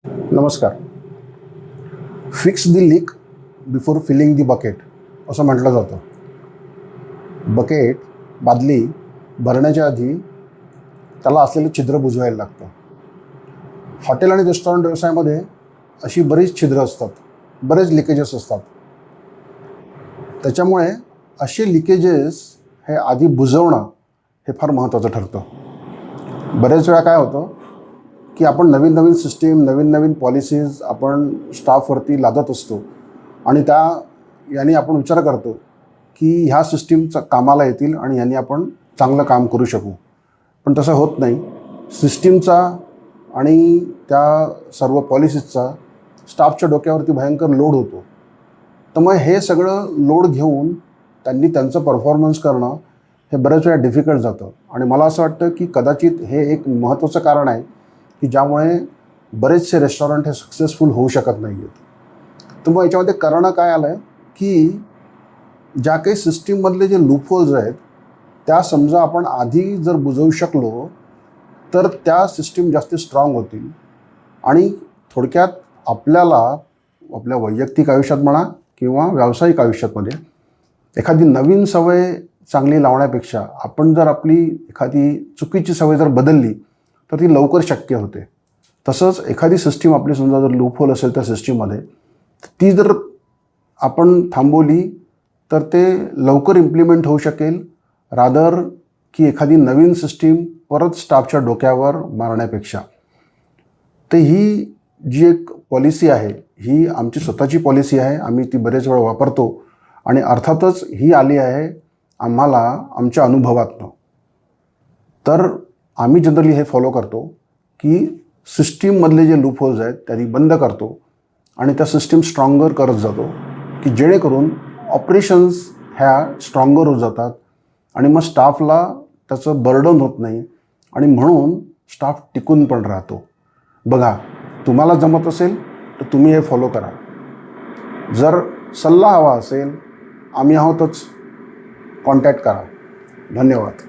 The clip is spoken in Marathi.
नमस्कार. Fix the leak before filling the bucket असं म्हटलं जातं. बकेट बादली भरण्याच्या आधी त्याला असलेले छिद्र बुजवायला लागतं. हॉटेल आणि रेस्टॉरंट व्यवसायामध्ये अशी बरीच छिद्र असतात, बरेच लिकेजेस असतात. त्याच्यामुळे असे लिकेजेस हे आधी बुजवणं हे फार महत्त्वाचं ठरतं. बरेच वेळा काय होतं की आपण नवीन नवीन सिस्टीम, नवीन नवीन पॉलिसीज आपण स्टाफवरती लादत असतो आणि याने आपण विचार करतो की ह्या सिस्टीमचा कामाला येतील आणि यांनी आपण चांगलं काम करू शकू. पण तसं होत नाही. सिस्टीमचा आणि त्या सर्व पॉलिसीजचा स्टाफच्या डोक्यावरती भयंकर लोड होतो. तर मग हे सगळं लोड घेऊन त्यांनी त्यांचं परफॉर्मन्स करणं हे बऱ्याच वेळा डिफिकल्ट जातं. आणि मला असं वाटतं की कदाचित हे एक महत्त्वाचं कारण आहे की ज्यामुळे बरेचसे रेस्टॉरंट हे सक्सेसफुल होऊ शकत नाही आहेत. तर मग याच्यामध्ये कारण काय आलं आहे की ज्या काही सिस्टीममधले जे लूपहोल्स आहेत त्या समजा आपण आधी जर बुजवू शकलो तर त्या सिस्टीम जास्त स्ट्रॉंग होतील आणि थोडक्यात आपल्याला आपल्या वैयक्तिक आयुष्यात म्हणा किंवा व्यावसायिक आयुष्यामध्ये एखादी नवीन सवय चांगली लावण्यापेक्षा आपण जर आपली एखादी चुकीची सवय जर बदलली तर ती लवकर शक्य होते. तसंच एखादी सिस्टीम आपली समजा जर लूपहोल असेल त्या सिस्टीममध्ये ती जर आपण थांबवली तर ते लवकर इम्प्लिमेंट होऊ शकेल रादर की एखादी नवीन सिस्टीम परत स्टाफच्या डोक्यावर मारण्यापेक्षा. तर ही जी एक पॉलिसी आहे ही आमची स्वतःची पॉलिसी आहे. आम्ही ती बरेच वेळा वापरतो आणि अर्थातच ही आली आहे आम्हाला आमच्या अनुभवातनं. तर आम्ही जनरली हे फॉलो करतो की सिस्टीममधले जे लूपहोल्स आहेत त्यांनी बंद करतो आणि त्या सिस्टीम स्ट्रॉंगर करत जातो की जेणेकरून ऑपरेशन्स ह्या स्ट्रॉंगर होत जातात आणि मग स्टाफला त्याचं बर्डन होत नाही आणि म्हणून स्टाफ टिकून पण राहतो. बघा, तुम्हाला जमत असेल तर तुम्ही हे फॉलो करा. जर सल्ला हवा असेल आम्ही आहोतच, कॉन्टॅक्ट करा. धन्यवाद.